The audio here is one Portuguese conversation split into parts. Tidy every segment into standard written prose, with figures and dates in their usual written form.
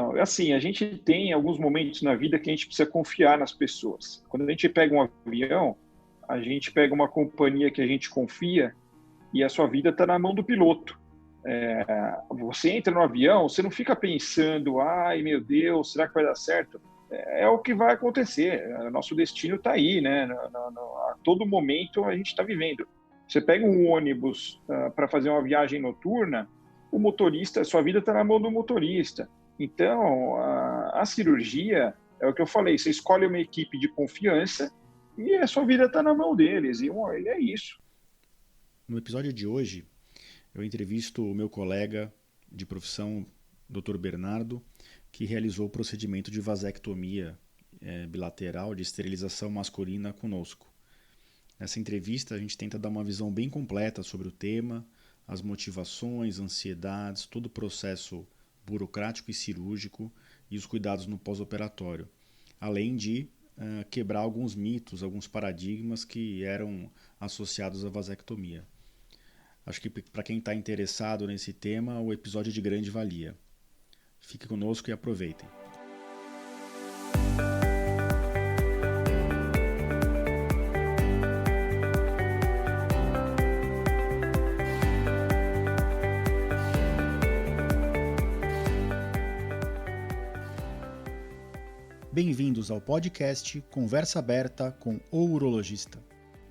Não, assim, a gente tem alguns momentos na vida que a gente precisa confiar nas pessoas. Quando a gente pega um avião, a gente pega uma companhia que a gente confia e a sua vida está na mão do piloto. Você entra no avião, você não fica pensando, ai meu Deus, será que vai dar certo? É o que vai acontecer, nosso destino está aí, né? A todo momento a gente está vivendo. Você pega um ônibus para fazer uma viagem noturna, o motorista, a sua vida está na mão do motorista. Então, a cirurgia, é o que eu falei, você escolhe uma equipe de confiança e a sua vida está na mão deles, e é isso. No episódio de hoje, eu entrevisto o meu colega de profissão, Dr. Bernardo, que realizou o procedimento de vasectomia bilateral de esterilização masculina conosco. Nessa entrevista, a gente tenta dar uma visão bem completa sobre o tema, as motivações, ansiedades, todo o processo burocrático e cirúrgico e os cuidados no pós-operatório, além de quebrar alguns mitos, alguns paradigmas que eram associados à vasectomia. Acho que para quem está interessado nesse tema, o episódio é de grande valia. Fique conosco e aproveitem. Bem-vindos ao podcast Conversa Aberta com o Urologista.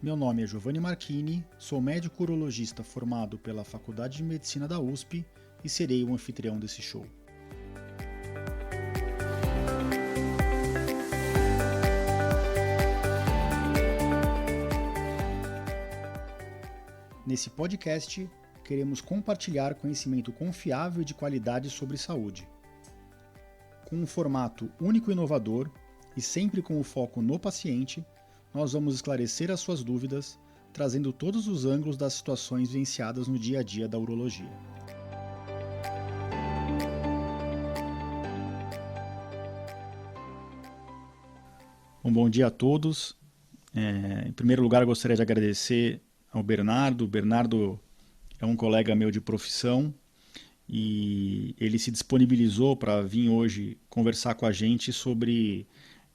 Meu nome é Giovanni Marchini, sou médico urologista formado pela Faculdade de Medicina da USP e serei o anfitrião desse show. Nesse podcast, queremos compartilhar conhecimento confiável e de qualidade sobre saúde. Com um formato único e inovador e sempre com o foco no paciente, nós vamos esclarecer as suas dúvidas, trazendo todos os ângulos das situações vivenciadas no dia a dia da urologia. Bom dia a todos. Em primeiro lugar, eu gostaria de agradecer ao Bernardo. O Bernardo é um colega meu de profissão e ele se disponibilizou para vir hoje conversar com a gente sobre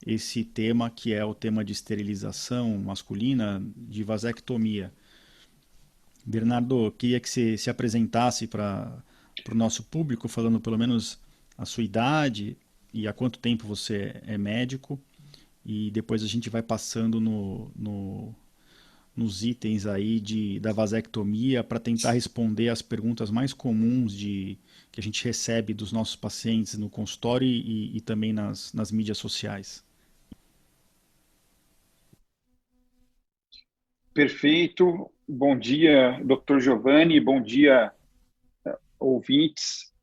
esse tema que é o tema de esterilização masculina, de vasectomia. Bernardo, queria que você se apresentasse para o nosso público, falando pelo menos a sua idade e há quanto tempo você é médico, e depois a gente vai passando nos itens aí da vasectomia para tentar responder as perguntas mais comuns que a gente recebe dos nossos pacientes no consultório e também nas mídias sociais. Perfeito. Bom dia, Dr. Giovanni. Bom dia, ouvintes.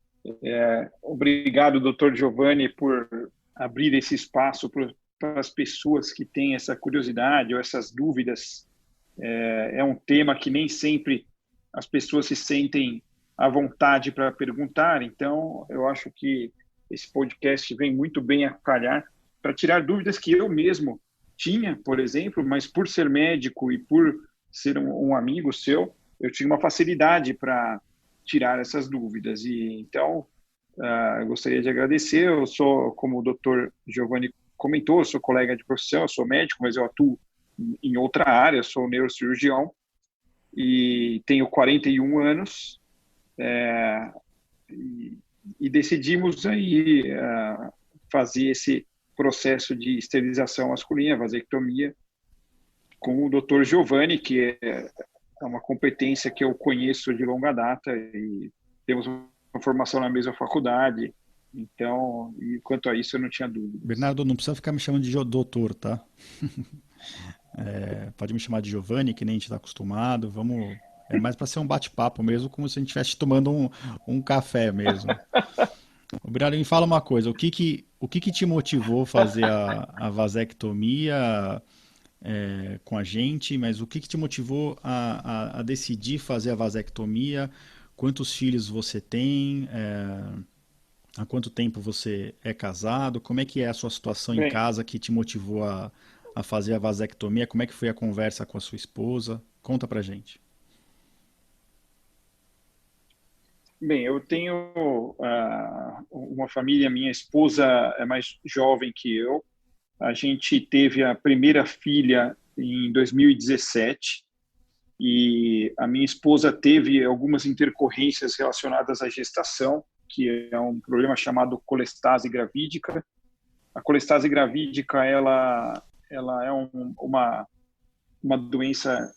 Obrigado, Dr. Giovanni, por abrir esse espaço para as pessoas que têm essa curiosidade ou essas dúvidas. É um tema que nem sempre as pessoas se sentem à vontade para perguntar, então eu acho que esse podcast vem muito bem a calhar para tirar dúvidas que eu mesmo tinha, por exemplo, mas por ser médico e por ser um amigo seu, eu tinha uma facilidade para tirar essas dúvidas. E então, eu gostaria de agradecer. Eu sou, como o Dr. Giovanni comentou, eu sou colega de profissão, eu sou médico, mas eu atuo em outra área, eu sou neurocirurgião e tenho 41 anos. E decidimos aí fazer esse processo de esterilização masculina, vasectomia, com o Dr. Giovanni, que é uma competência que eu conheço de longa data e temos uma formação na mesma faculdade. Então, e quanto a isso, eu não tinha dúvidas. Bernardo, não precisa ficar me chamando de doutor, tá? Pode me chamar de Giovanni, que nem a gente está acostumado. Vamos. É mais para ser um bate-papo mesmo, como se a gente estivesse tomando um café mesmo. Bernardo, me fala uma coisa, o que te motivou a fazer a vasectomia com a gente, mas o que te motivou a decidir fazer a vasectomia? Quantos filhos você tem? Há quanto tempo você é casado? Como é que é a sua situação em Bem, casa que te motivou a fazer a vasectomia? Como é que foi a conversa com a sua esposa? Conta pra gente. eu tenho o uma família, minha esposa é mais jovem que eu. A gente teve a primeira filha em 2017 e a minha esposa teve algumas intercorrências relacionadas à gestação, que é um problema chamado colestase gravídica. A colestase gravídica, ela é uma doença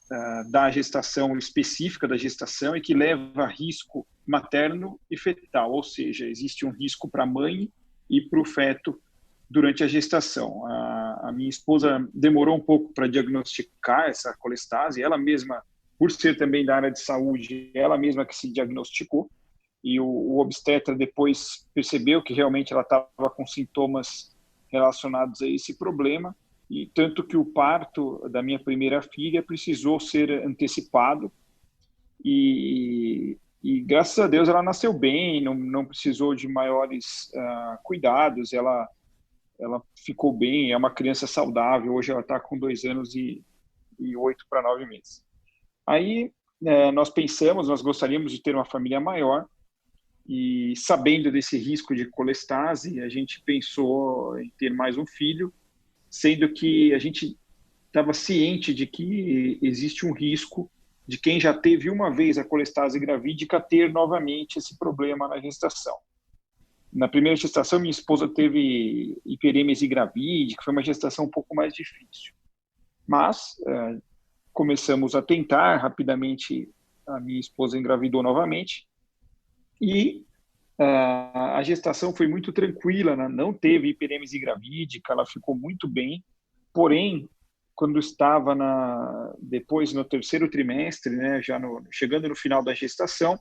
da gestação, específica da gestação, e que leva a risco materno e fetal, ou seja, existe um risco para a mãe e para o feto durante a gestação. A minha esposa demorou um pouco para diagnosticar essa colestase, ela mesma, por ser também da área de saúde, ela mesma que se diagnosticou, e o obstetra depois percebeu que realmente ela estava com sintomas relacionados a esse problema, e tanto que o parto da minha primeira filha precisou ser antecipado e graças a Deus ela nasceu bem, não precisou de maiores cuidados, ela ficou bem, é uma criança saudável, hoje ela está com 2 anos e 8 para 9 meses. Aí nós pensamos, nós gostaríamos de ter uma família maior e sabendo desse risco de colestase, a gente pensou em ter mais um filho, sendo que a gente estava ciente de que existe um risco de quem já teve uma vez a colestase gravídica ter novamente esse problema na gestação. Na primeira gestação, minha esposa teve hiperêmese gravídica, foi uma gestação um pouco mais difícil. Mas começamos a tentar, rapidamente a minha esposa engravidou novamente e a gestação foi muito tranquila, né? Não teve hiperêmese gravídica, ela ficou muito bem. Porém, quando estava depois no terceiro trimestre, né, já chegando no final da gestação,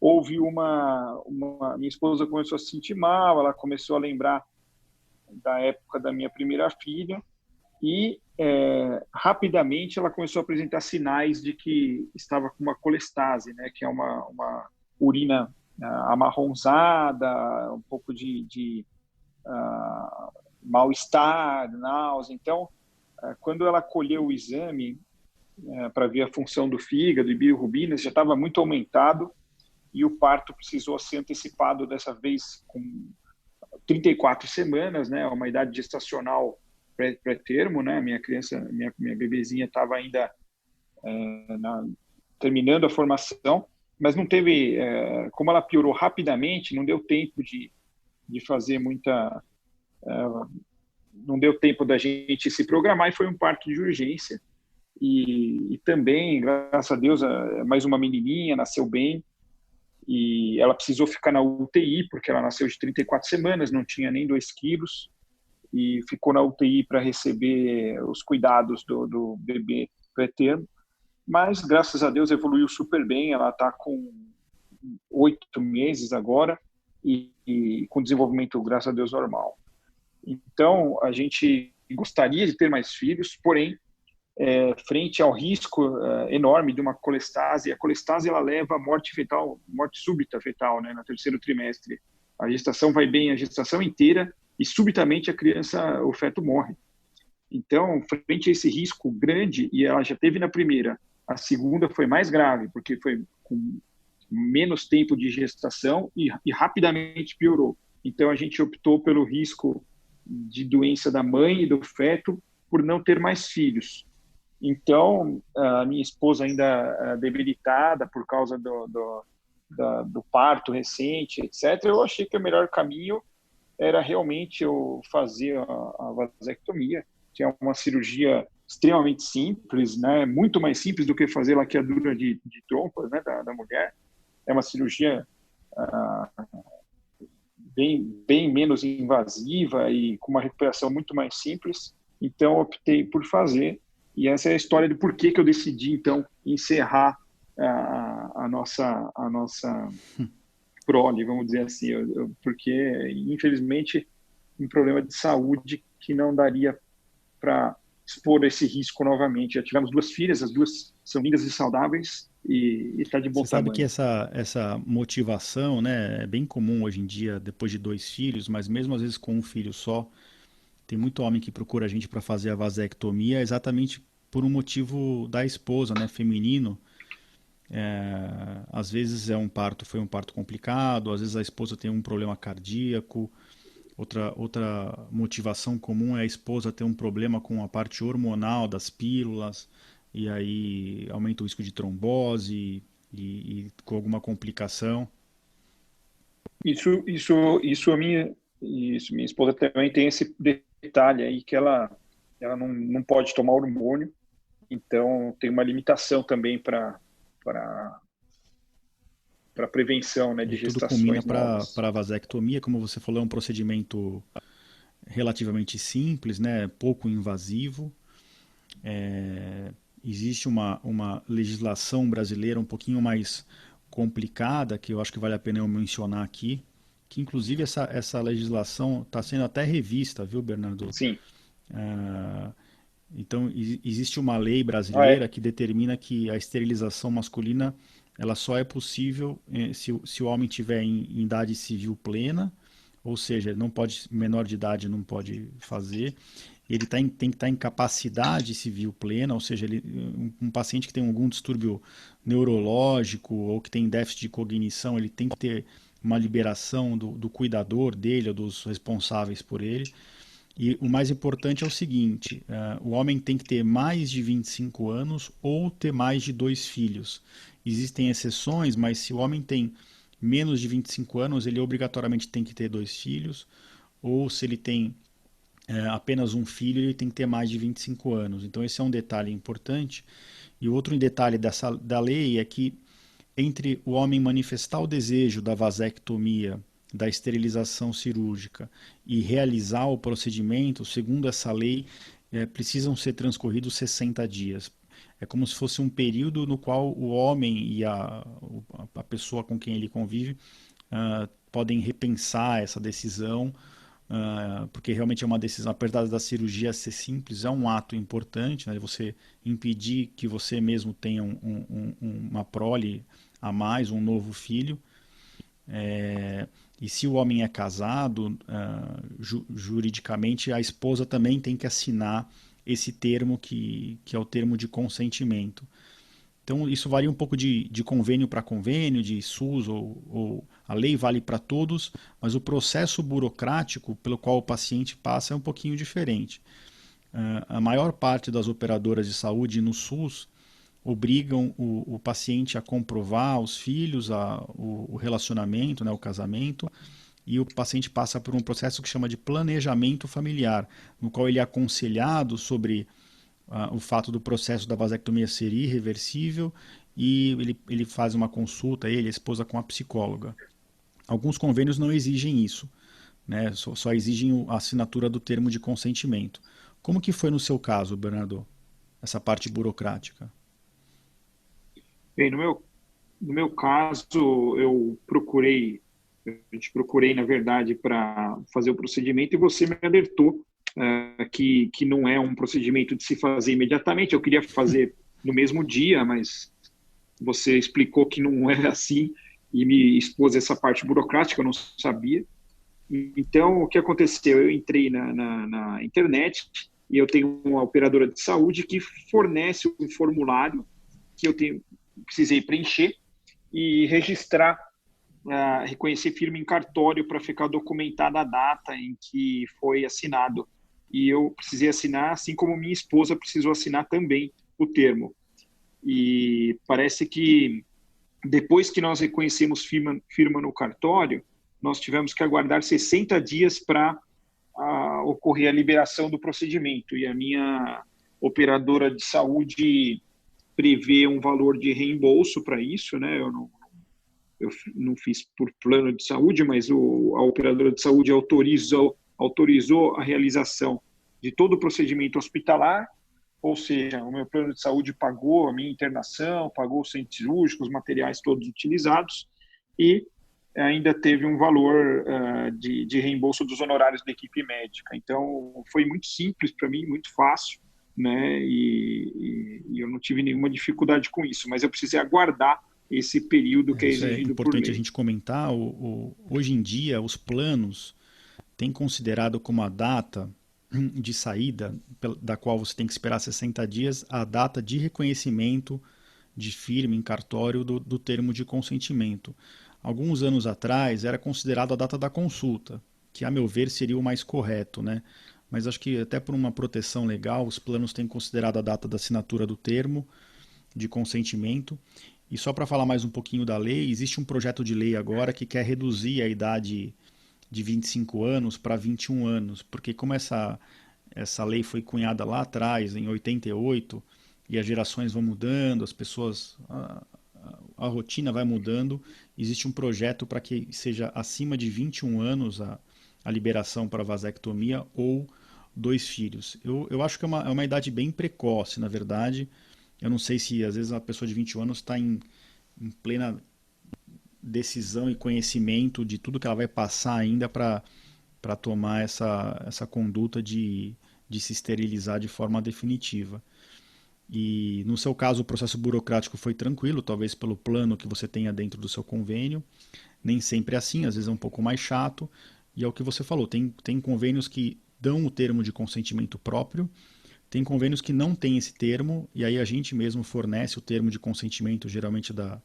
houve minha esposa começou a se sentir mal, ela começou a lembrar da época da minha primeira filha e rapidamente ela começou a apresentar sinais de que estava com uma colestase, né, que é uma urina amarronzada, um pouco de mal-estar, náusea. Então, quando ela colheu o exame para ver a função do fígado e bilirrubinas, já estava muito aumentado e o parto precisou ser antecipado dessa vez com 34 semanas, né, uma idade gestacional pré-termo, né, minha bebezinha estava ainda terminando a formação, mas não teve, como ela piorou rapidamente, não deu tempo de fazer muita, não deu tempo da gente se programar e foi um parto de urgência. E também, graças a Deus, mais uma menininha, nasceu bem e ela precisou ficar na UTI porque ela nasceu de 34 semanas, não tinha nem 2 quilos e ficou na UTI para receber os cuidados do bebê pré-termo. Mas, graças a Deus, evoluiu super bem. Ela está com 8 meses agora e com desenvolvimento, graças a Deus, normal. Então, a gente gostaria de ter mais filhos, porém, frente ao risco enorme de uma colestase, a colestase ela leva a morte fetal, morte súbita fetal, né, no terceiro trimestre. A gestação vai bem a gestação inteira e subitamente a criança, o feto morre. Então, frente a esse risco grande, e ela já teve na primeira, a segunda foi mais grave, porque foi com menos tempo de gestação e rapidamente piorou. Então, a gente optou pelo risco de doença da mãe e do feto por não ter mais filhos. Então, a minha esposa ainda debilitada por causa do parto recente, etc., eu achei que o melhor caminho era realmente eu fazer a vasectomia, que é uma cirurgia extremamente simples, né? Muito mais simples do que fazer laqueadura de trompas, né, da mulher. É uma cirurgia bem menos invasiva e com uma recuperação muito mais simples. Então, optei por fazer. E essa é a história do porquê que eu decidi, então, encerrar a nossa prole, vamos dizer assim, porque, infelizmente, um problema de saúde que não daria para expor esse risco novamente. Já tivemos 2 filhas, as 2 são lindas e saudáveis e está de bom Você sabe tamanho. que essa motivação, né, é bem comum hoje em dia, depois de 2 filhos, mas mesmo às vezes com um filho só, tem muito homem que procura a gente para fazer a vasectomia exatamente por um motivo da esposa, né, feminino, Às vezes foi um parto complicado, às vezes a esposa tem um problema cardíaco. Outra motivação comum é a esposa ter um problema com a parte hormonal das pílulas, e aí aumenta o risco de trombose e com alguma complicação. Minha esposa também tem esse detalhe aí que ela não pode tomar hormônio, então tem uma limitação também para prevenção, né, E de aí tudo combina gestações para novas. a vasectomia, como você falou, é um procedimento relativamente simples, né, pouco invasivo. Existe uma legislação brasileira um pouquinho mais complicada, que eu acho que vale a pena eu mencionar aqui, que inclusive essa legislação está sendo até revista, viu, Bernardo? Sim. Ah, então, existe uma lei Ah, brasileira é? que determina que a esterilização masculina ela só é possível se o homem tiver em idade civil plena, ou seja, não pode, menor de idade não pode fazer. Ele tem que estar em capacidade civil plena, ou seja, um paciente que tem algum distúrbio neurológico ou que tem déficit de cognição, ele tem que ter uma liberação do cuidador dele ou dos responsáveis por ele. E o mais importante é o seguinte: o homem tem que ter mais de 25 anos ou ter mais de dois filhos. Existem exceções, mas se o homem tem menos de 25 anos, ele obrigatoriamente tem que ter dois filhos, ou se ele tem apenas um filho, ele tem que ter mais de 25 anos. Então, esse é um detalhe importante. E outro detalhe da lei é que entre o homem manifestar o desejo da vasectomia, da esterilização cirúrgica e realizar o procedimento, segundo essa lei, precisam ser transcorridos 60 dias. É como se fosse um período no qual o homem e a pessoa com quem ele convive podem repensar essa decisão, porque realmente é uma decisão, apesar da cirurgia ser simples, é um ato importante, né? Você impedir que você mesmo tenha uma prole a mais, um novo filho. E se o homem é casado, juridicamente a esposa também tem que assinar esse termo que é o termo de consentimento. Então, isso varia um pouco de convênio para convênio, de SUS, ou a lei vale para todos, mas o processo burocrático pelo qual o paciente passa é um pouquinho diferente. A maior parte das operadoras de saúde no SUS obrigam o paciente a comprovar os filhos, o relacionamento, né, o casamento, e o paciente passa por um processo que chama de planejamento familiar, no qual ele é aconselhado sobre o fato do processo da vasectomia ser irreversível e ele faz uma consulta, ele, a esposa, com a psicóloga. Alguns convênios não exigem isso, né? Só exigem a assinatura do termo de consentimento. Como que foi no seu caso, Bernardo, essa parte burocrática? Bem, no meu caso, a gente procurei, na verdade, para fazer o procedimento e você me alertou que não é um procedimento de se fazer imediatamente. Eu queria fazer no mesmo dia, mas você explicou que não é assim e me expôs essa parte burocrática, eu não sabia. Então, o que aconteceu? Eu entrei na internet e eu tenho uma operadora de saúde que fornece um formulário que precisei preencher e registrar, reconhecer firma em cartório para ficar documentada a data em que foi assinado. E eu precisei assinar, assim como minha esposa precisou assinar também o termo. E parece que depois que nós reconhecemos firma no cartório, nós tivemos que aguardar 60 dias para ocorrer a liberação do procedimento. E a minha operadora de saúde prevê um valor de reembolso para isso, né? Eu não fiz por plano de saúde, mas a operadora de saúde autorizou a realização de todo o procedimento hospitalar, ou seja, o meu plano de saúde pagou a minha internação, pagou o centro cirúrgico, os materiais todos utilizados e ainda teve um valor de reembolso dos honorários da equipe médica. Então, foi muito simples para mim, muito fácil, né? E eu não tive nenhuma dificuldade com isso, mas eu precisei aguardar esse período que é Isso é exigido por importante a lei. gente comentar. Hoje em dia, os planos têm considerado como a data de saída, da qual você tem que esperar 60 dias, a data de reconhecimento de firma em cartório do termo de consentimento. Alguns anos atrás era considerado a data da consulta, que a meu ver seria o mais correto, né? Mas acho que até por uma proteção legal, os planos têm considerado a data da assinatura do termo de consentimento. E só para falar mais um pouquinho da lei, existe um projeto de lei agora que quer reduzir a idade de 25 anos para 21 anos, porque como essa lei foi cunhada lá atrás, em 88, e as gerações vão mudando, as pessoas, a rotina vai mudando, existe um projeto para que seja acima de 21 anos a liberação para vasectomia ou 2 filhos. Eu acho que é uma idade bem precoce, na verdade. Eu não sei se às vezes uma pessoa de 21 anos está em plena decisão e conhecimento de tudo que ela vai passar ainda para tomar essa conduta de se esterilizar de forma definitiva. E no seu caso o processo burocrático foi tranquilo, talvez pelo plano que você tenha dentro do seu convênio. Nem sempre é assim, às vezes é um pouco mais chato. E é o que você falou, tem convênios que dão o termo de consentimento próprio, tem convênios que não têm esse termo, e aí a gente mesmo fornece o termo de consentimento, geralmente da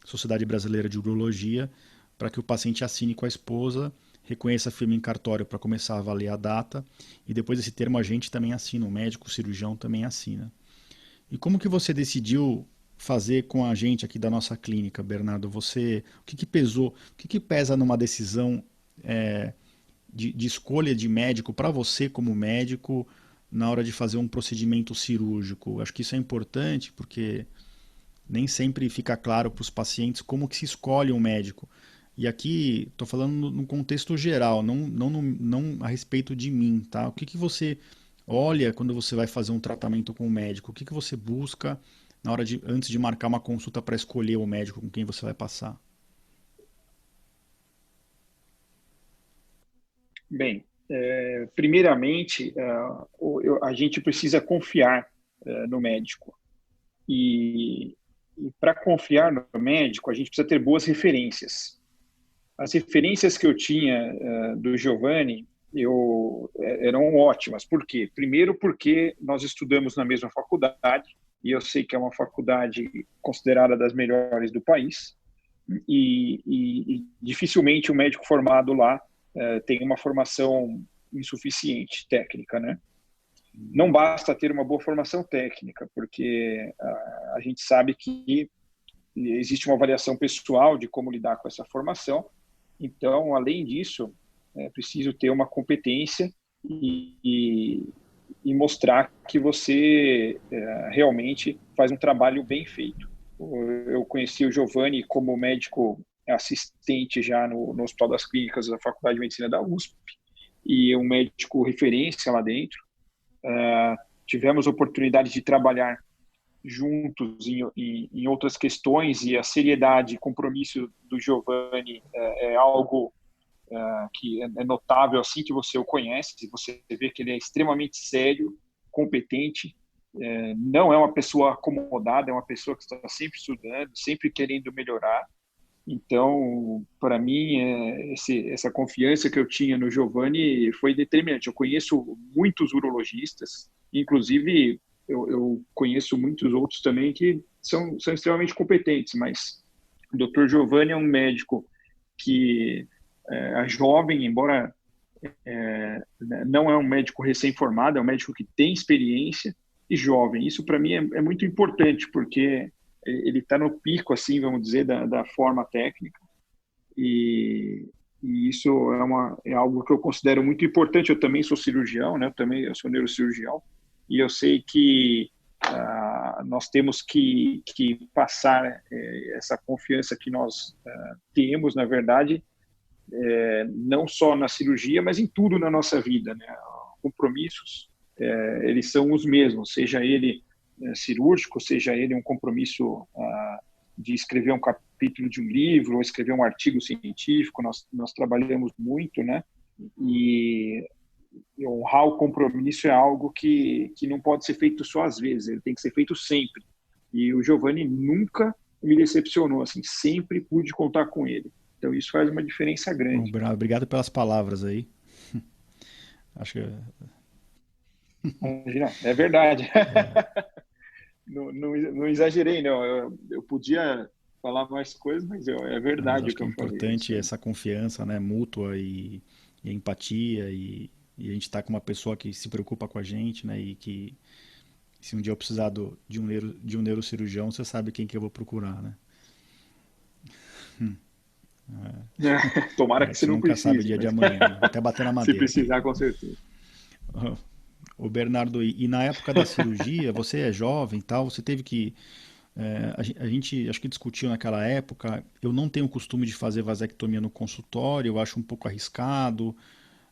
Sociedade Brasileira de Urologia, para que o paciente assine com a esposa, reconheça a firma em cartório para começar a avaliar a data, e depois esse termo a gente também assina, o médico, o cirurgião também assina. E como que você decidiu fazer com a gente aqui da nossa clínica, Bernardo? O que pesou, o que pesa numa decisão de escolha de médico para você como médico na hora de fazer um procedimento cirúrgico? Acho que isso é importante porque nem sempre fica claro para os pacientes como que se escolhe um médico. E aqui estou falando no contexto geral, não a respeito de mim, tá? O que você olha quando você vai fazer um tratamento com o médico? O que você busca na hora antes de marcar uma consulta para escolher o médico com quem você vai passar? Bem, primeiramente, a gente precisa confiar no médico. E para confiar no médico, a gente precisa ter boas referências. As referências que eu tinha do Giovanni eram ótimas. Por quê? Primeiro, porque nós estudamos na mesma faculdade, e eu sei que é uma faculdade considerada das melhores do país, e dificilmente um médico formado lá tem uma formação insuficiente técnica, né? Não basta ter uma boa formação técnica, porque a gente sabe que existe uma avaliação pessoal de como lidar com essa formação. Então, além disso, é preciso ter uma competência e mostrar que você realmente faz um trabalho bem feito. Eu conheci o Giovanni como médico assistente já no Hospital das Clínicas da Faculdade de Medicina da USP, e um médico referência lá dentro. Tivemos oportunidade de trabalhar juntos em outras questões, e a seriedade e compromisso do Giovanni é algo que é notável assim que você o conhece. Você vê que ele é extremamente sério, competente, não é uma pessoa acomodada, é uma pessoa que está sempre estudando, sempre querendo melhorar. Então, para mim, essa confiança que eu tinha no Giovanni foi determinante. Eu conheço muitos urologistas, inclusive eu conheço muitos outros também que são extremamente competentes, mas o Dr. Giovanni é um médico que é jovem, embora não é um médico recém-formado, é um médico que tem experiência e jovem. Isso para mim é muito importante, porque ele está no pico, assim, vamos dizer, da forma técnica, e, e isso é algo que eu considero muito importante. Eu também sou cirurgião, né? Eu sou neurocirurgião, e eu sei que nós temos que passar essa confiança que nós temos, na verdade, não só na cirurgia, mas em tudo na nossa vida, né? Compromissos, eles são os mesmos, seja ele cirúrgico, seja ele um compromisso de escrever um capítulo de um livro ou escrever um artigo científico. Nós trabalhamos muito, né? E honrar o compromisso é algo que não pode ser feito só às vezes, ele tem que ser feito sempre. E o Giovanni nunca me decepcionou, assim, sempre pude contar com ele. Então isso faz uma diferença Bom, grande. Bernardo, obrigado pelas palavras aí. Acho que Imagina, é verdade. não exagerei, não. Eu podia falar mais coisas, mas é Não, mas verdade acho o que que é eu falei. É importante isso aí. essa confiança, né, mútua e empatia e a gente estar com uma pessoa que se preocupa com a gente, né, e que se um dia eu precisar de um neurocirurgião, você sabe quem que eu vou procurar, né? A Tomara que você gente não nunca sabe o precise, dia de mas amanhã, né? Vou até bater na se madeira aqui. precisar, com certeza. O Bernardo, e na época da cirurgia, você é jovem e tal, você teve que. A gente acho que discutiu naquela época. Eu não tenho o costume de fazer vasectomia no consultório, eu acho um pouco arriscado,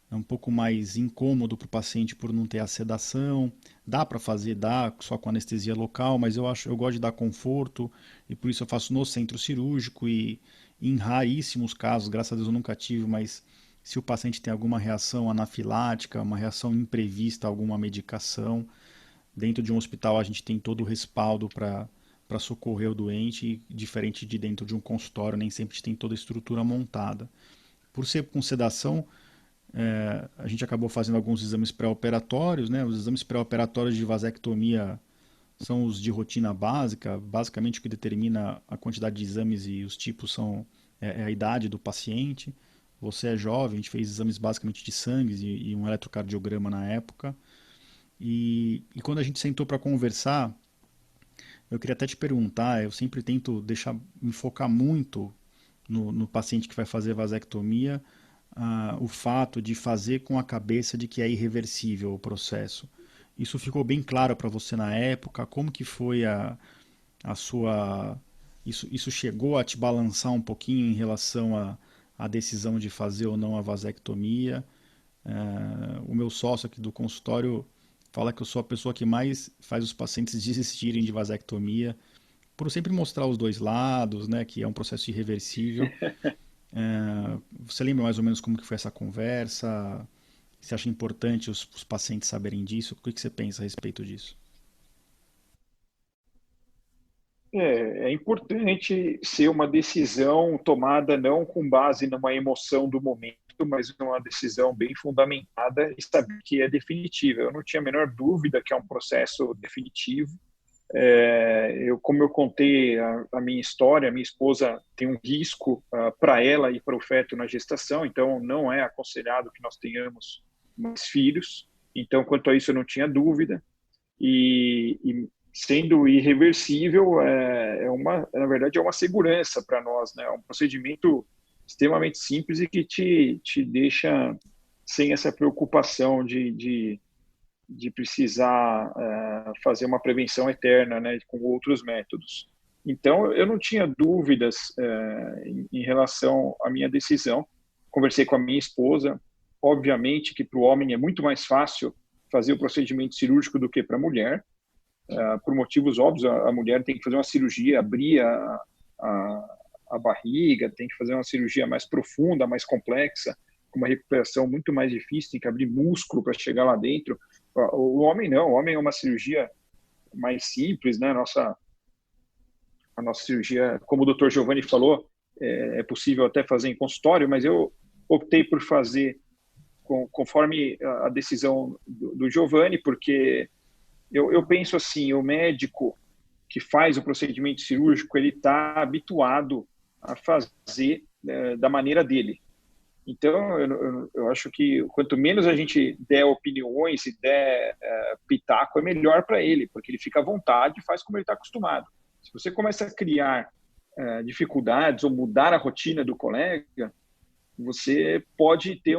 é um pouco mais incômodo para o paciente por não ter a sedação. Dá para fazer, dá, só com anestesia local, mas eu gosto de dar conforto e por isso eu faço no centro cirúrgico e em raríssimos casos, graças a Deus eu nunca tive, mas se o paciente tem alguma reação anafilática, uma reação imprevista a alguma medicação, dentro de um hospital a gente tem todo o respaldo para socorrer o doente, e diferente de dentro de um consultório, nem sempre tem toda a estrutura montada. Por ser com sedação, a gente acabou fazendo alguns exames pré-operatórios, né? Os exames pré-operatórios de vasectomia são os de rotina básica, basicamente o que determina a quantidade de exames e os tipos é a idade do paciente. Você é jovem, a gente fez exames basicamente de sangue e um eletrocardiograma na época. E quando a gente sentou para conversar, eu queria até te perguntar, eu sempre tento me focar muito no paciente que vai fazer vasectomia, o fato de fazer com a cabeça de que é irreversível o processo. Isso ficou bem claro para você na época? Como que foi a sua... Isso chegou a te balançar um pouquinho em relação à decisão de fazer ou não a vasectomia? O meu sócio aqui do consultório fala que eu sou a pessoa que mais faz os pacientes desistirem de vasectomia, por sempre mostrar os dois lados, né, que é um processo irreversível. Você lembra mais ou menos como que foi essa conversa? Você acha importante os pacientes saberem disso? O que você pensa a respeito disso? É importante ser uma decisão tomada não com base numa emoção do momento, mas numa decisão bem fundamentada e saber que é definitiva. Eu não tinha a menor dúvida que é um processo definitivo. Como eu contei a minha história, a minha esposa tem um risco para ela e para o feto na gestação, então não é aconselhado que nós tenhamos mais filhos. Então, quanto a isso, eu não tinha dúvida. E sendo irreversível, na verdade, é uma segurança para nós, né? É um procedimento extremamente simples e que te deixa sem essa preocupação de precisar fazer uma prevenção eterna, né, com outros métodos. Então, eu não tinha dúvidas em relação à minha decisão. Conversei com a minha esposa. Obviamente que para o homem é muito mais fácil fazer o procedimento cirúrgico do que para a mulher, por motivos óbvios. A mulher tem que fazer uma cirurgia, abrir a barriga, tem que fazer uma cirurgia mais profunda, mais complexa, com uma recuperação muito mais difícil, tem que abrir músculo para chegar lá dentro. O homem não, o homem é uma cirurgia mais simples, né? A nossa cirurgia, como o Dr. Giovanni falou, é possível até fazer em consultório, mas eu optei por fazer conforme a decisão do Giovanni, porque eu penso assim, o médico que faz o procedimento cirúrgico, ele está habituado a fazer da maneira dele. Então, eu acho que quanto menos a gente der opiniões e der pitaco, é melhor para ele, porque ele fica à vontade e faz como ele está acostumado. Se você começa a criar dificuldades ou mudar a rotina do colega, você pode ter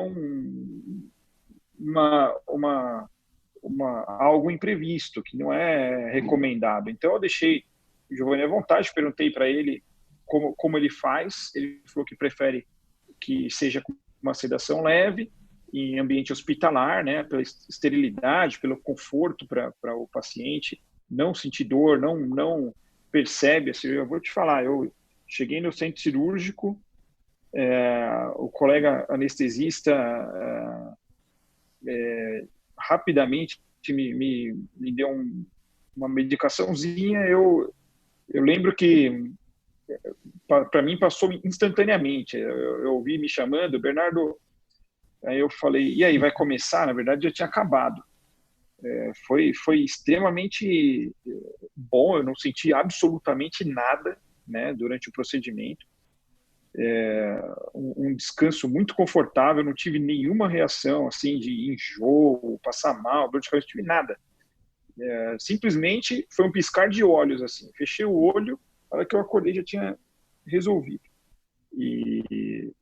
algo imprevisto, que não é recomendado. Então, eu deixei o Giovanni à vontade, perguntei para ele como ele faz. Ele falou que prefere que seja com uma sedação leve, em ambiente hospitalar, né, pela esterilidade, pelo conforto para o paciente, não sentir dor, não percebe. Assim, eu vou te falar, eu cheguei no centro cirúrgico, o colega anestesista rapidamente me deu uma medicaçãozinha. Eu lembro que para mim passou instantaneamente. Eu ouvi me chamando, Bernardo. Aí eu falei, e aí, vai começar? Na verdade, já tinha acabado. Foi extremamente bom, eu não senti absolutamente nada, né, durante o procedimento. Um descanso muito confortável, não tive nenhuma reação assim de enjoo, passar mal, dor de cabeça, não tive nada. Simplesmente foi um piscar de olhos, assim. Fechei o olho, a hora que eu acordei já tinha resolvido. E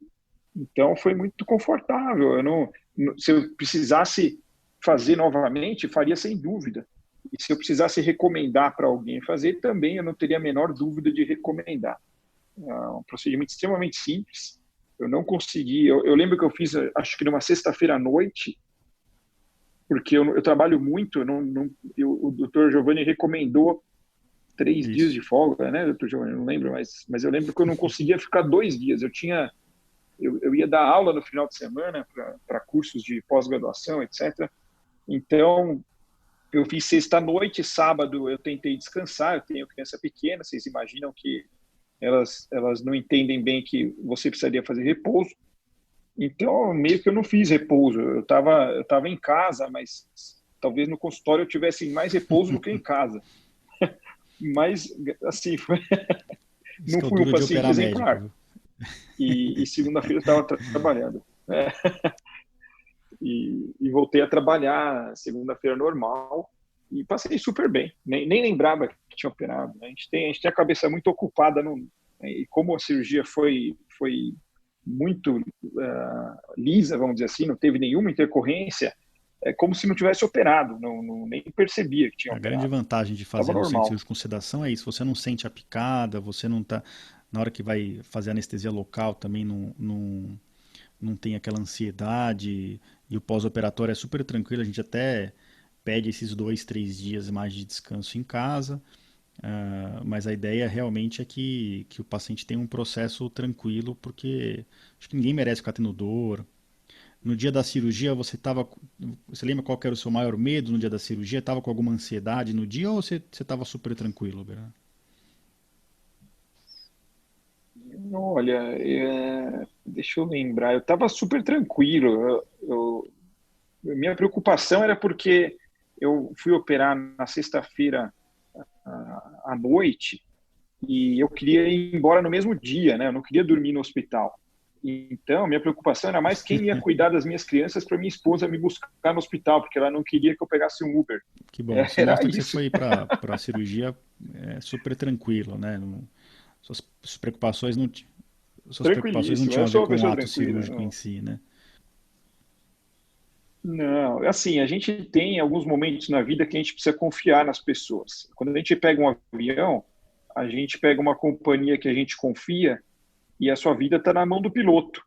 então foi muito confortável. Se eu precisasse fazer novamente, faria sem dúvida. E se eu precisasse recomendar para alguém fazer, também eu não teria a menor dúvida de recomendar. É um procedimento extremamente simples. Eu não consegui. Eu lembro que eu fiz, acho que numa sexta-feira à noite, porque eu trabalho muito. O doutor Giovanni recomendou 3 dias Isso. de folga, né, doutor Giovanni? Eu não lembro, mas eu lembro que eu não conseguia ficar 2 dias. Eu ia dar aula no final de semana para cursos de pós-graduação, etc. Então, eu fiz sexta-noite, sábado eu tentei descansar. Eu tenho criança pequena, vocês imaginam que elas não entendem bem que você precisaria fazer repouso. Então, meio que eu não fiz repouso. Eu tava em casa, mas talvez no consultório eu tivesse mais repouso do que em casa. Mas, assim, Isso não que é o fui um duro de paciente operar médico, exemplar. viu? E segunda-feira eu estava trabalhando. É, e voltei a trabalhar segunda-feira normal e passei super bem. Nem lembrava que tinha operado, né? A gente tem a cabeça muito ocupada e como a cirurgia foi muito lisa, vamos dizer assim, não teve nenhuma intercorrência, é como se não tivesse operado, nem percebia que tinha A grande operado. vantagem de Estava fazer no centro normal. cirúrgico com sedação é isso, você não sente a picada, você não tá. Na hora que vai fazer anestesia local também não tem aquela ansiedade. E o pós-operatório é super tranquilo, a gente até pede esses 2, 3 dias mais de descanso em casa. Mas a ideia realmente é que o paciente tenha um processo tranquilo, porque acho que ninguém merece ficar tendo dor. No dia da cirurgia, você lembra qual que era o seu maior medo no dia da cirurgia? Estava com alguma ansiedade no dia ou você estava super tranquilo, Bernardo? Olha, deixa eu lembrar, eu estava super tranquilo. Minha preocupação era porque eu fui operar na sexta-feira à noite e eu queria ir embora no mesmo dia, né? Eu não queria dormir no hospital. Então, minha preocupação era mais quem ia cuidar das minhas crianças para minha esposa me buscar no hospital, porque ela não queria que eu pegasse um Uber. Que bom. Isso Era mostra que você isso. foi para a cirurgia super tranquilo, né? Suas preocupações suas preocupações não Tranquilíssimo. tinham Eu a ver sou uma com o pessoa ato tranquila. cirúrgico em Não, si, né? não, assim, a gente tem alguns momentos na vida que a gente precisa confiar nas pessoas. Quando a gente pega um avião, a gente pega uma companhia que a gente confia e a sua vida está na mão do piloto.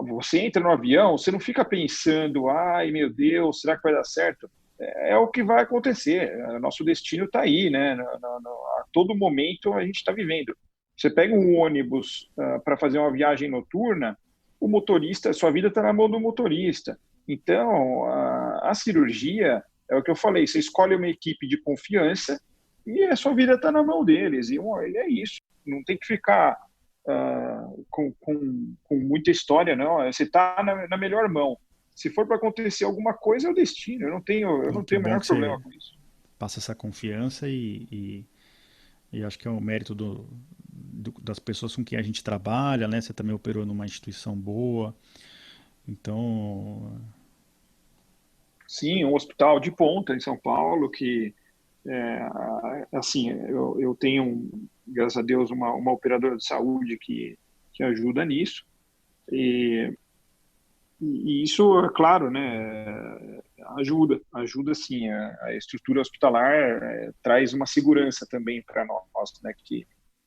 Você entra no avião, você não fica pensando, ai meu Deus, será que vai dar certo? É o que vai acontecer. Nosso destino está aí, né? A todo momento a gente está vivendo. Você pega um ônibus para fazer uma viagem noturna, o motorista, sua vida está na mão do motorista. Então, a cirurgia é o que eu falei. Você escolhe uma equipe de confiança e a sua vida está na mão deles. E é isso. Não tem que ficar com muita história, não. Você está na melhor mão. Se for para acontecer alguma coisa, é o destino. Eu E não que tenho o bom menor que problema você com isso. passa essa confiança e acho que é o mérito das pessoas com quem a gente trabalha, né? Você também operou numa instituição boa, então Sim, um hospital de ponta em São Paulo que, assim, eu tenho, graças a Deus, uma operadora de saúde que ajuda nisso. E, e isso, é claro, né, ajuda sim. A estrutura hospitalar traz uma segurança também para nós, né, que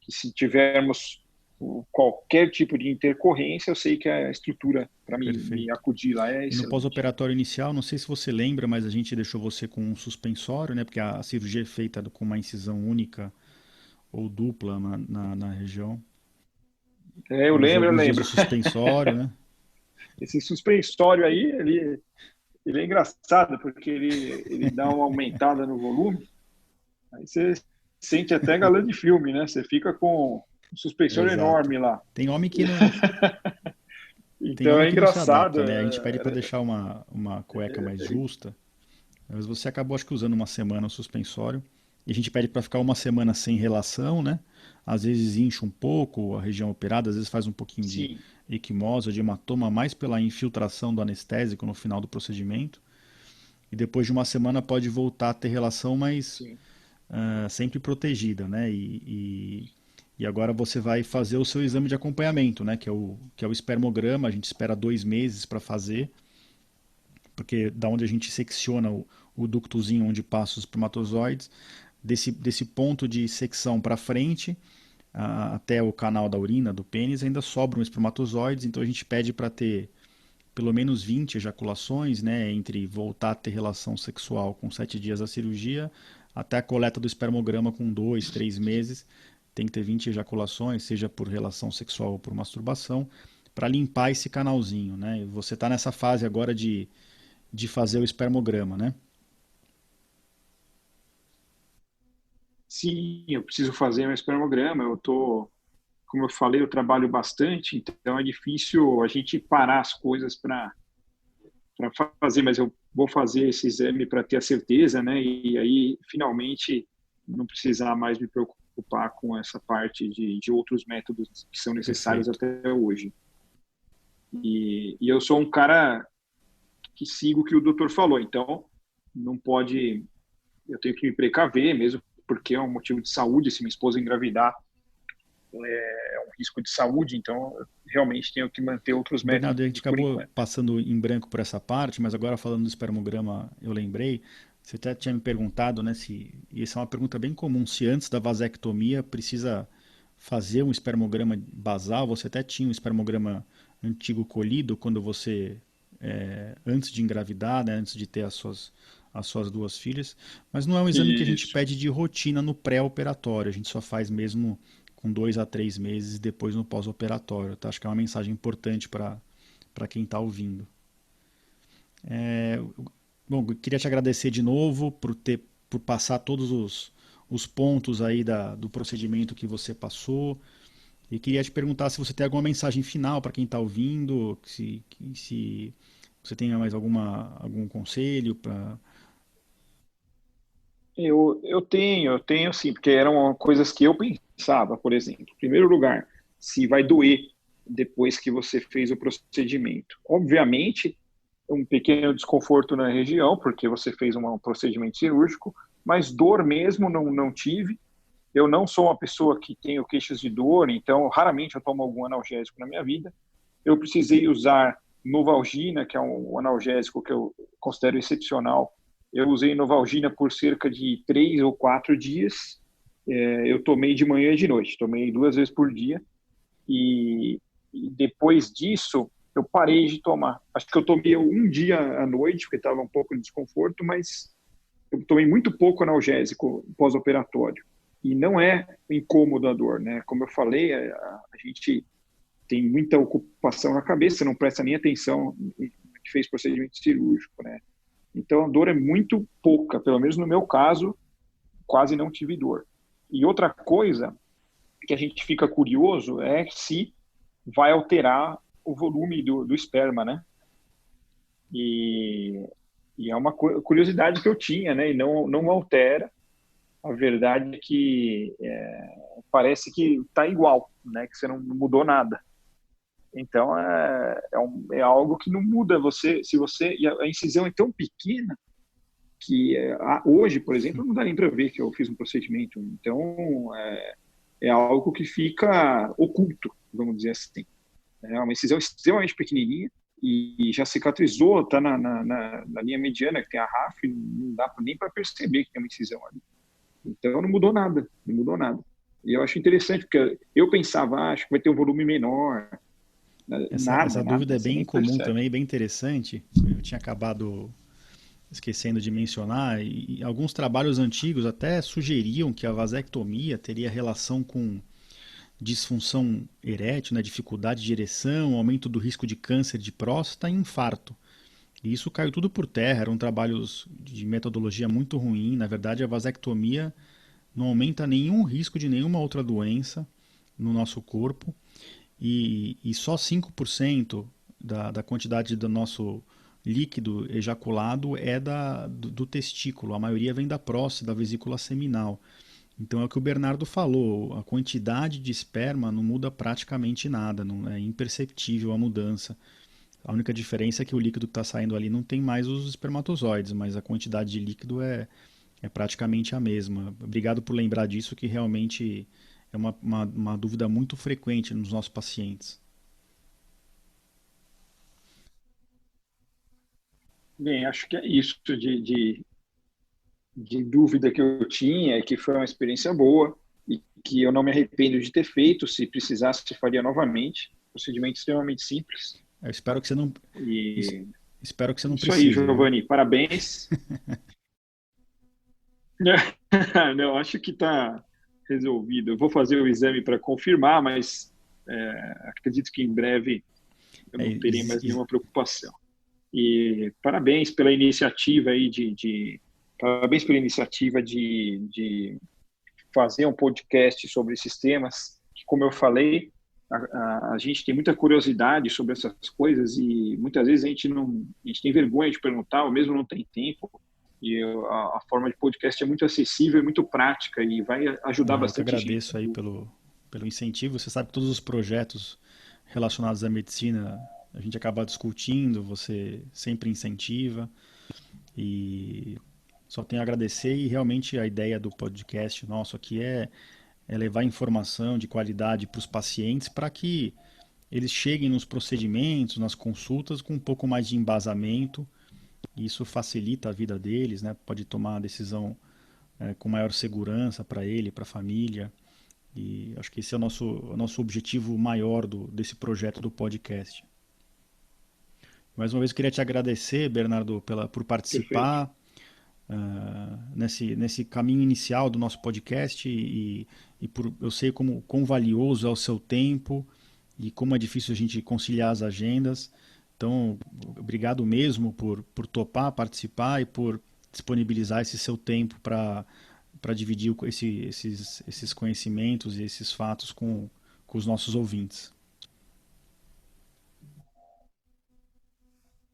se tivermos qualquer tipo de intercorrência, eu sei que a estrutura para me perfeito. acudir lá é E no excelente. pós-operatório inicial, não sei se você lembra, mas a gente deixou você com um suspensório, né? Porque a cirurgia é feita com uma incisão única ou dupla na região. Eu E usou lembro, eu alguns dias de lembro. suspensório, né? Esse suspensório aí, ele é engraçado, porque ele dá uma aumentada no volume, aí você sente até galã de filme, né? Você fica com um suspensor Exato. enorme lá. Tem homem que não, tem Então homem é que não se engraçado. adapta, né? A gente pede para deixar uma cueca mais justa, Mas você acabou, acho que, usando uma semana o suspensório. E a gente pede para ficar uma semana sem relação, né? Às vezes incha um pouco a região operada, às vezes faz um pouquinho de Sim, equimose ou de hematoma, mais pela infiltração do anestésico no final do procedimento. E depois de uma semana pode voltar a ter relação, mas sim. sempre protegida, né? E agora você vai fazer o seu exame de acompanhamento, né? Que é o espermograma. A gente espera 2 meses para fazer, porque da onde a gente secciona o ductozinho onde passam os espermatozoides, desse ponto de secção para frente até o canal da urina, do pênis, ainda sobram espermatozoides, então a gente pede para ter pelo menos 20 ejaculações, né, entre voltar a ter relação sexual com 7 dias da cirurgia até a coleta do espermograma com 2, 3 meses, tem que ter 20 ejaculações, seja por relação sexual ou por masturbação, para limpar esse canalzinho, né? E você está nessa fase agora de fazer o espermograma, né? Sim, eu preciso fazer um espermograma. Como eu falei, eu trabalho bastante, então é difícil a gente parar as coisas para fazer, mas eu vou fazer esse exame para ter a certeza, né? E aí, finalmente, não precisar mais me preocupar com essa parte de outros métodos que são necessários Perfeito. até hoje. E eu sou um cara que sigo o que o doutor falou, então não pode, eu tenho que me precaver, mesmo porque é um motivo de saúde, se minha esposa engravidar, é um risco de saúde, então eu realmente tenho que manter outros Bernardo, métodos a gente por acabou enquanto. passando em branco por essa parte, mas agora falando do espermograma, eu lembrei, você até tinha me perguntado, né, e essa é uma pergunta bem comum, se antes da vasectomia precisa fazer um espermograma basal, você até tinha um espermograma antigo colhido quando você, antes de engravidar, né, antes de ter as suas 2 filhas, mas não é um exame que a gente Isso. pede de rotina no pré-operatório, a gente só faz mesmo com 2 a 3 meses depois no pós-operatório. Tá? Acho que é uma mensagem importante para quem está ouvindo. Bom, eu queria te agradecer de novo por passar todos os pontos aí do procedimento que você passou. E queria te perguntar se você tem alguma mensagem final para quem está ouvindo, se você tem mais algum conselho para. Eu tenho sim, porque eram coisas que eu pensava, por exemplo. Em primeiro lugar, se vai doer depois que você fez o procedimento. Obviamente, um pequeno desconforto na região, porque você fez um procedimento cirúrgico, mas dor mesmo não tive. Eu não sou uma pessoa que tenho queixas de dor, então raramente eu tomo algum analgésico na minha vida. Eu precisei usar Novalgina, que é um analgésico que eu considero excepcional. Eu usei Novalgina por cerca de 3 ou 4 dias. Eu tomei de manhã e de noite, tomei 2 vezes por dia. E depois disso, eu parei de tomar. Acho que eu tomei um dia à noite, porque estava um pouco de desconforto, mas eu tomei muito pouco analgésico pós-operatório. E não é incômodo a dor, né? Como eu falei, a gente tem muita ocupação na cabeça, não presta nem atenção que fez procedimento cirúrgico, né? Então a dor é muito pouca, pelo menos no meu caso, quase não tive dor. E outra coisa que a gente fica curioso é se vai alterar o volume do esperma, né? E, e é uma curiosidade que eu tinha, né? E não altera. A verdade é que parece que está igual, né? Que você não mudou nada. Então é algo que não muda você. Se você e a incisão é tão pequena que hoje, por exemplo, não dá nem para ver que eu fiz um procedimento. Então é algo que fica oculto, vamos dizer assim. É uma incisão extremamente pequenininha e já cicatrizou, está na linha mediana que tem a RAF, não dá nem para perceber que tem uma incisão ali. Então não mudou nada, não mudou nada. E eu acho interessante, porque eu pensava, acho que vai ter um volume menor. Essa Nada, dúvida nada, é você bem nem comum percebe. também, bem interessante. Eu tinha acabado esquecendo de mencionar, e alguns trabalhos antigos até sugeriam que a vasectomia teria relação com disfunção erétil, né, dificuldade de ereção, aumento do risco de câncer de próstata e infarto. E isso caiu tudo por terra, eram trabalhos de metodologia muito ruim. Na verdade, a vasectomia não aumenta nenhum risco de nenhuma outra doença no nosso corpo e só 5% da quantidade do nosso líquido ejaculado é do testículo, a maioria vem da próstata, da vesícula seminal. Então é o que o Bernardo falou, a quantidade de esperma não muda praticamente nada, não é imperceptível a mudança. A única diferença é que o líquido que está saindo ali não tem mais os espermatozoides, mas a quantidade de líquido é praticamente a mesma. Obrigado por lembrar disso, que realmente é uma dúvida muito frequente nos nossos pacientes. Bem, acho que é isso de dúvida que eu tinha, que foi uma experiência boa e que eu não me arrependo de ter feito. Se precisasse, faria novamente. Procedimento extremamente simples. Eu espero que você não, es- E espero que você não isso aí, precise, viu? Giovanni, parabéns. Não, acho que está resolvido. Eu vou fazer o exame para confirmar, mas acredito que em breve eu É, não terei mais nenhuma preocupação. E parabéns pela iniciativa aí parabéns pela iniciativa de fazer um podcast sobre esses temas, que, como eu falei, a gente tem muita curiosidade sobre essas coisas e muitas vezes a gente tem vergonha de perguntar, ou mesmo não tem tempo. E a forma de podcast é muito acessível e muito prática e vai ajudar eu que bastante gente. agradeço aí pelo incentivo. Você sabe que todos os projetos relacionados à medicina a gente acaba discutindo, você sempre incentiva e só tenho a agradecer e realmente a ideia do podcast nosso aqui é levar informação de qualidade para os pacientes para que eles cheguem nos procedimentos, nas consultas com um pouco mais de embasamento. E isso facilita a vida deles, né? Pode tomar a decisão com maior segurança para ele, para a família. E acho que esse é o nosso objetivo maior desse projeto do podcast. Mais uma vez eu queria te agradecer, Bernardo, por Perfeito. participar nesse caminho inicial do nosso podcast e por eu sei como quão valioso é o seu tempo e como é difícil a gente conciliar as agendas. Então, obrigado mesmo por topar participar e por disponibilizar esse seu tempo para dividir esses conhecimentos e esses fatos com os nossos ouvintes.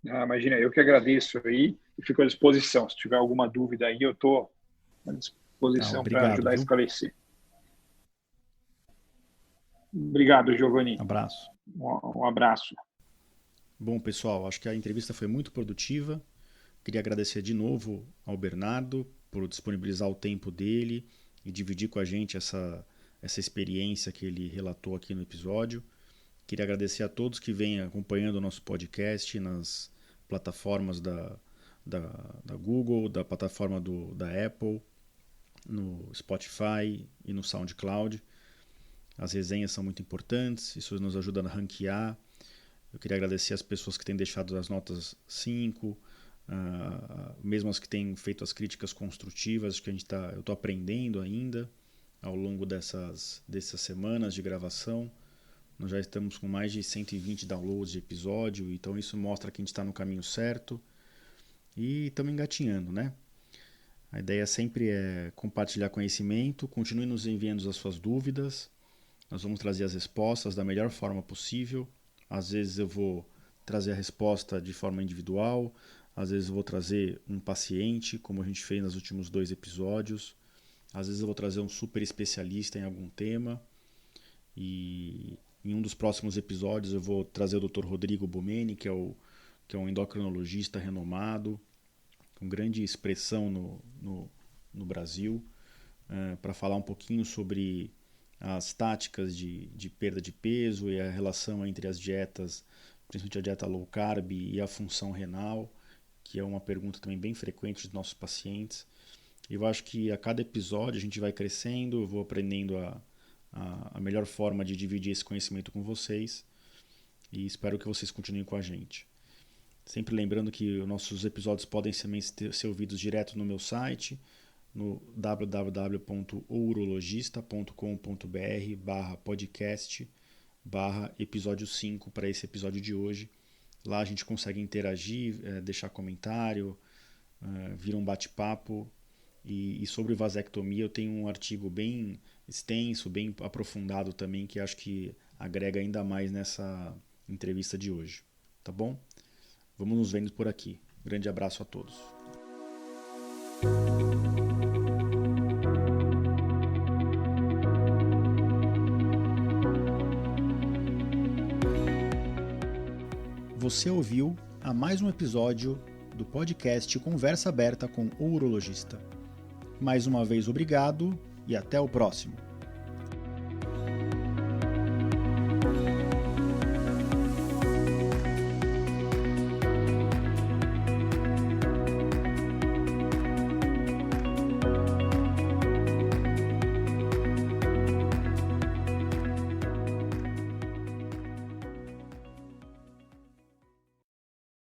Ah, imagina, eu que agradeço aí e fico à disposição. Se tiver alguma dúvida aí, eu estou à Ah, disposição para obrigado, ajudar a viu? esclarecer. Obrigado, Giovanni. Abraço. Um abraço. Bom, pessoal, acho que a entrevista foi muito produtiva. Queria agradecer de novo ao Bernardo por disponibilizar o tempo dele e dividir com a gente essa experiência que ele relatou aqui no episódio. Queria agradecer a todos que vêm acompanhando o nosso podcast nas plataformas da, da Google, da plataforma da Apple, no Spotify e no SoundCloud. As resenhas são muito importantes, isso nos ajuda a ranquear. Eu queria agradecer as pessoas que têm deixado as notas 5, mesmo as que têm feito as críticas construtivas, que eu estou aprendendo ainda ao longo dessas semanas de gravação. Nós já estamos com mais de 120 downloads de episódio, então isso mostra que a gente está no caminho certo e estamos engatinhando, né? A ideia sempre é compartilhar conhecimento, continue nos enviando as suas dúvidas, nós vamos trazer as respostas da melhor forma possível. Às vezes eu vou trazer a resposta de forma individual, às vezes eu vou trazer um paciente, como a gente fez nos últimos 2 episódios, às vezes eu vou trazer um super especialista em algum tema e em um dos próximos episódios eu vou trazer o Dr. Rodrigo Bomeni, que é um endocrinologista renomado, com grande expressão no Brasil, para falar um pouquinho sobre as táticas de perda de peso e a relação entre as dietas, principalmente a dieta low carb e a função renal, que é uma pergunta também bem frequente dos nossos pacientes. Eu acho que a cada episódio a gente vai crescendo, eu vou aprendendo a melhor forma de dividir esse conhecimento com vocês e espero que vocês continuem com a gente. Sempre lembrando que os nossos episódios podem ser ouvidos direto no meu site, no www.ourologista.com.br/podcast/episódio 5 para esse episódio de hoje. Lá a gente consegue interagir, deixar comentário, vira um bate-papo. E sobre vasectomia eu tenho um artigo bem extenso, bem aprofundado também, que acho que agrega ainda mais nessa entrevista de hoje. Tá bom? Vamos nos vendo por aqui. Grande abraço a todos. Você ouviu a mais um episódio do podcast Conversa Aberta com o Urologista. Mais uma vez, obrigado e até o próximo.